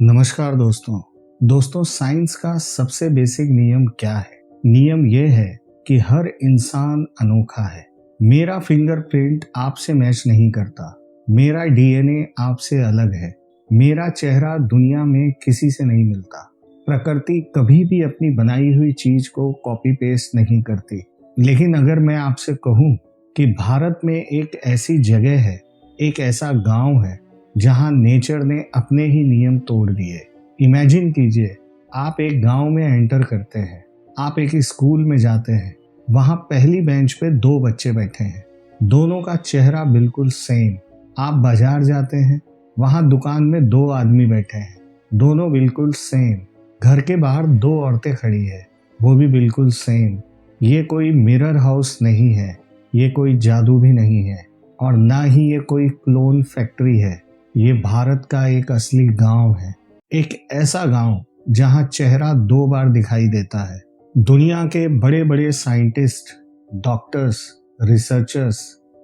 नमस्कार दोस्तों साइंस का सबसे बेसिक नियम क्या है। नियम यह है कि हर इंसान अनोखा है। मेरा फिंगरप्रिंट आपसे मैच नहीं करता, मेरा डीएनए आपसे अलग है, मेरा चेहरा दुनिया में किसी से नहीं मिलता। प्रकृति कभी भी अपनी बनाई हुई चीज को कॉपी पेस्ट नहीं करती। लेकिन अगर मैं आपसे कहूँ कि भारत में एक ऐसी जगह है, एक ऐसा गांव है जहां नेचर ने अपने ही नियम तोड़ दिए। इमेजिन कीजिए, आप एक गांव में एंटर करते हैं, आप एक स्कूल में जाते हैं, वहां पहली बेंच पे दो बच्चे बैठे हैं, दोनों का चेहरा बिल्कुल सेम। आप बाजार जाते हैं, वहां दुकान में दो आदमी बैठे हैं, दोनों बिल्कुल सेम। घर के बाहर दो औरतें खड़ी है, वो भी बिल्कुल सेम। ये कोई मिरर हाउस नहीं है, ये कोई जादू भी नहीं है, और ना ही ये कोई क्लोन फैक्ट्री है। ये भारत का एक असली गांव है, एक ऐसा गांव जहां चेहरा दो बार दिखाई देता है। दुनिया के बड़े बड़े साइंटिस्ट, डॉक्टर्स, रिसर्चर्स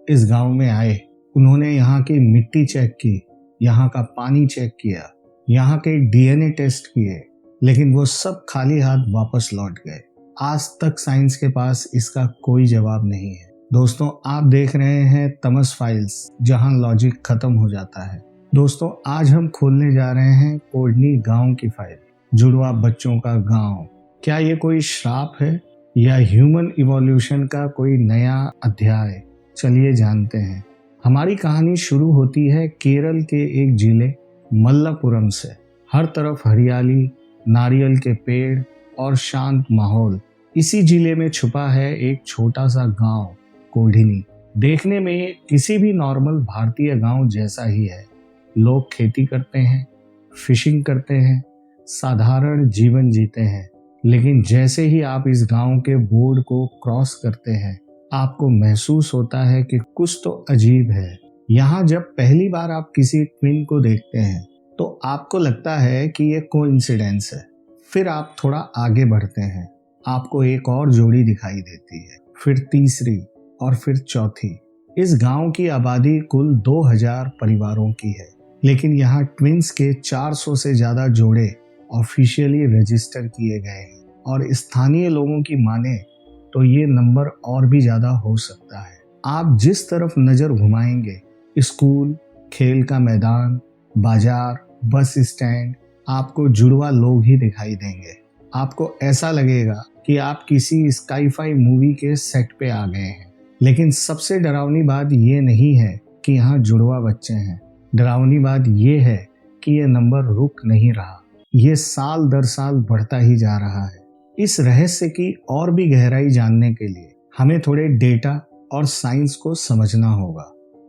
इस गांव में आए। उन्होंने यहाँ की मिट्टी चेक की, यहाँ का पानी चेक किया, यहाँ के डीएनए टेस्ट किए, लेकिन वो सब खाली हाथ वापस लौट गए। आज तक साइंस के पास इसका कोई जवाब नहीं है। दोस्तों, आप देख रहे हैं तमस फाइल्स, जहां लॉजिक खत्म हो जाता है। दोस्तों, आज हम खोलने जा रहे हैं कोडनी गांव की फाइल, जुड़वा बच्चों का गांव। क्या ये कोई श्राप है या ह्यूमन इवोल्यूशन का कोई नया अध्याय? चलिए जानते हैं। हमारी कहानी शुरू होती है केरल के एक जिले मल्लापुरम से। हर तरफ हरियाली, नारियल के पेड़ और शांत माहौल। इसी जिले में छुपा है एक छोटा सा गांव, कोडनी। देखने में किसी भी नॉर्मल भारतीय गांव जैसा ही है। लोग खेती करते हैं, फिशिंग करते हैं, साधारण जीवन जीते हैं। लेकिन जैसे ही आप इस गांव के बोर्ड को क्रॉस करते हैं, आपको महसूस होता है कि कुछ तो अजीब है। यहाँ जब पहली बार आप किसी ट्विन को देखते हैं तो आपको लगता है कि ये कोइंसिडेंस है। फिर आप थोड़ा आगे बढ़ते हैं, आपको एक और जोड़ी दिखाई देती है, फिर तीसरी और फिर चौथी। इस गांव की आबादी कुल 2000 परिवारों की है, लेकिन यहाँ ट्विंस के 400 से ज्यादा जोड़े ऑफिशियली रजिस्टर किए गए हैं, और स्थानीय लोगों की माने तो ये नंबर और भी ज्यादा हो सकता है। आप जिस तरफ नजर घुमाएंगे, स्कूल, खेल का मैदान, बाजार, बस स्टैंड, आपको जुड़वा लोग ही दिखाई देंगे। आपको ऐसा लगेगा कि आप किसी स्काईफाई मूवी के सेट पे आ गए हैं। लेकिन सबसे डरावनी बात ये नहीं है कि यहाँ जुड़वा बच्चे हैं। डरावनी बात ये है कि ये नंबर रुक नहीं रहा, ये साल दर साल बढ़ता ही जा रहा है। इस रहस्य की और भी गहराई जानने के लिए हमें थोड़े डेटा और साइंस को समझना होगा।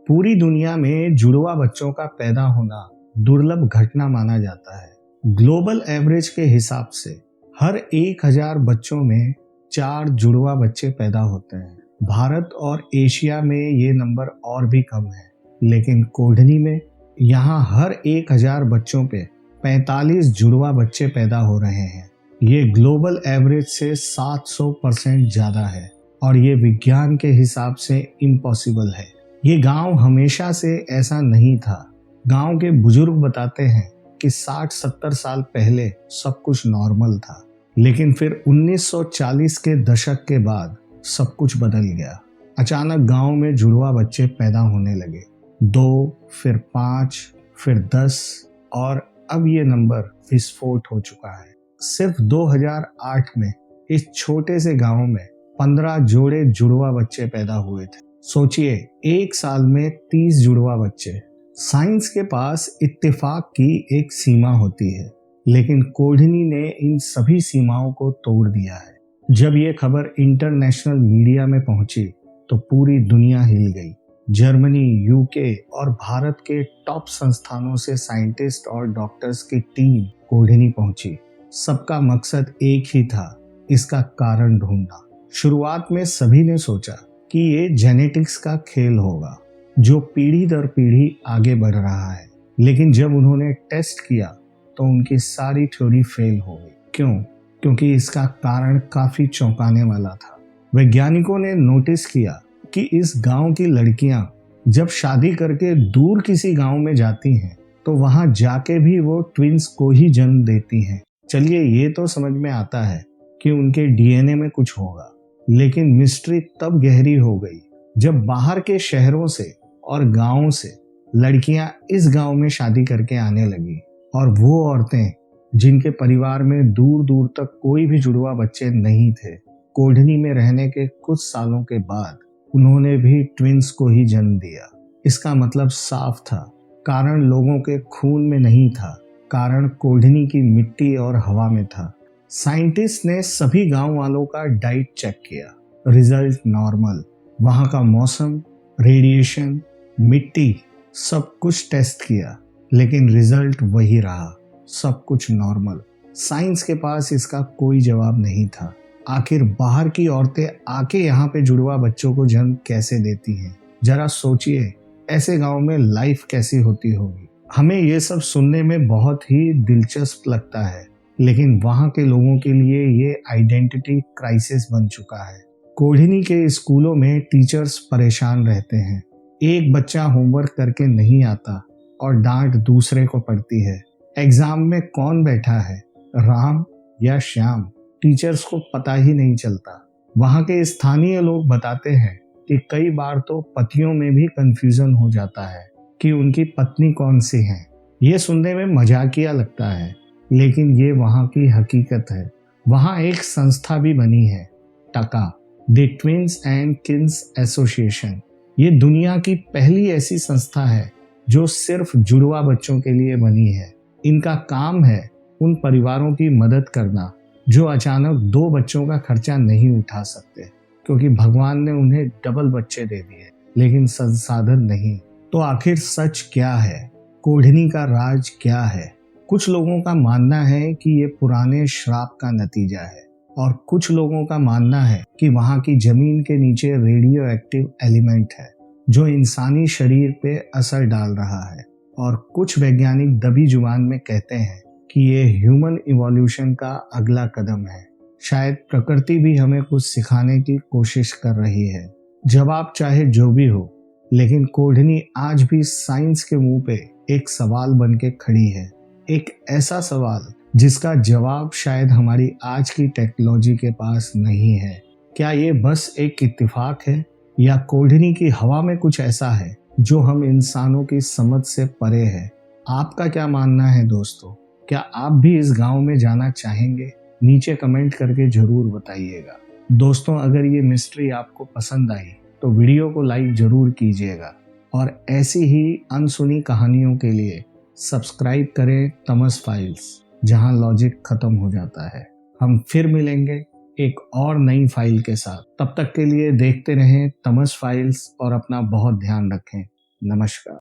पूरी दुनिया में जुड़वा बच्चों का पैदा होना दुर्लभ घटना माना जाता है। ग्लोबल एवरेज के हिसाब से हर 1000 बच्चों में 4 जुड़वा बच्चे पैदा होते हैं। भारत और एशिया में ये नंबर और भी कम है, लेकिन कोडनी में यहाँ हर 1000 बच्चों पे 45 जुड़वा बच्चे पैदा हो रहे हैं। ये ग्लोबल एवरेज से 700% ज्यादा है, और ये विज्ञान के हिसाब से इम्पॉसिबल है। ये गांव हमेशा से ऐसा नहीं था। गांव के बुजुर्ग बताते हैं कि 60-70 साल पहले सब कुछ नॉर्मल था, लेकिन फिर 1940 के दशक के बाद सब कुछ बदल गया। अचानक गांव में जुड़वा बच्चे पैदा होने लगे। 2, फिर 5, फिर 10, और अब ये नंबर विस्फोट हो चुका है। सिर्फ 2008 में इस छोटे से गांव में 15 जोड़े जुड़वा बच्चे पैदा हुए थे। सोचिए, एक साल में 30 जुड़वा बच्चे। साइंस के पास इत्तेफाक की एक सीमा होती है, लेकिन कोडनी ने इन सभी सीमाओं को तोड़ दिया है। जब ये खबर इंटरनेशनल मीडिया में पहुंची तो पूरी दुनिया हिल गई। जर्मनी, यूके और भारत के टॉप संस्थानों से साइंटिस्ट और डॉक्टर्स की टीम कोडनी पहुंची। सबका मकसद एक ही था, इसका कारण ढूंढना। शुरुआत में सभी ने सोचा कि ये जेनेटिक्स का खेल होगा, जो पीढ़ी दर पीढ़ी आगे बढ़ रहा है। लेकिन जब उन्होंने टेस्ट किया तो उनकी सारी थ्योरी फेल हो गई। क्यों? क्योंकि इसका कारण काफी चौंकाने वाला था। वैज्ञानिकों ने नोटिस किया कि इस गांव की लड़कियां जब शादी करके दूर किसी गांव में जाती हैं तो वहां जाके भी वो ट्विंस को ही जन्म देती हैं। चलिए ये तो समझ में आता है कि उनके डीएनए में कुछ होगा, लेकिन मिस्ट्री तब गहरी हो गई जब बाहर के शहरों से और गांवों से लड़कियां इस गांव में शादी करके आने लगी, और वो औरतें जिनके परिवार में दूर दूर तक कोई भी जुड़वा बच्चे नहीं थे, कोढ़नी में रहने के कुछ सालों के बाद उन्होंने भी ट्विंस को ही जन्म दिया। इसका मतलब साफ था, कारण लोगों के खून में नहीं था, कारण कोढ़नी की मिट्टी और हवा में था। साइंटिस्ट ने सभी गांव वालों का डाइट चेक किया, रिजल्ट नॉर्मल। वहां का मौसम, रेडिएशन, मिट्टी, सब कुछ टेस्ट किया, लेकिन रिजल्ट वही रहा, सब कुछ नॉर्मल। साइंस के पास इसका कोई जवाब नहीं था। आखिर बाहर की औरतें आके यहाँ पे जुड़वा बच्चों को जन्म कैसे देती हैं? जरा सोचिए, ऐसे गांव में लाइफ कैसी होती होगी। हमें ये सब सुनने में बहुत ही दिलचस्प लगता है, लेकिन वहाँ के लोगों के लिए ये आइडेंटिटी क्राइसिस बन चुका है। कोढ़नी के स्कूलों में टीचर्स परेशान रहते हैं। एक बच्चा होमवर्क करके नहीं आता और डांट दूसरे को पड़ती है। एग्जाम में कौन बैठा है, राम या श्याम, टीचर्स को पता ही नहीं चलता। वहाँ के स्थानीय लोग बताते हैं कि कई बार तो पतियों में भी कंफ्यूजन हो जाता है कि उनकी पत्नी कौन सी है। ये सुनने में मजाकिया लगता है, लेकिन ये वहाँ की हकीकत है। वहाँ एक संस्था भी बनी है, टका, the twins and Keynes association. ये दुनिया की पहली ऐसी संस्था है जो सिर्फ जुड़वा बच्चों के लिए बनी है। इनका काम है उन परिवारों की मदद करना जो अचानक 2 बच्चों का खर्चा नहीं उठा सकते, क्योंकि भगवान ने उन्हें डबल बच्चे दे दिए, लेकिन संसाधन नहीं। तो आखिर सच क्या है? कोढ़नी का राज क्या है? कुछ लोगों का मानना है कि ये पुराने श्राप का नतीजा है, और कुछ लोगों का मानना है कि वहाँ की जमीन के नीचे रेडियो एक्टिव एलिमेंट है जो इंसानी शरीर पे असर डाल रहा है, और कुछ वैज्ञानिक दबी जुबान में कहते हैं कि ये ह्यूमन इवोल्यूशन का अगला कदम है। शायद प्रकृति भी हमें कुछ सिखाने की कोशिश कर रही है। जवाब चाहे जो भी हो, लेकिन कोढ़नी आज भी साइंस के मुंह पे एक सवाल बन के खड़ी है। एक ऐसा सवाल जिसका जवाब शायद हमारी आज की टेक्नोलॉजी के पास नहीं है। क्या ये बस एक इत्तेफाक है, या कोढ़नी की हवा में कुछ ऐसा है जो हम इंसानों की समझ से परे है? आपका क्या मानना है दोस्तों? क्या आप भी इस गांव में जाना चाहेंगे? नीचे कमेंट करके जरूर बताइएगा। दोस्तों, अगर ये मिस्ट्री आपको पसंद आई तो वीडियो को लाइक जरूर कीजिएगा, और ऐसी ही अनसुनी कहानियों के लिए सब्सक्राइब करें तमस फाइल्स, जहां लॉजिक खत्म हो जाता है। हम फिर मिलेंगे एक और नई फाइल के साथ। तब तक के लिए देखते रहें तमस फाइल्स और अपना बहुत ध्यान रखें। नमस्कार।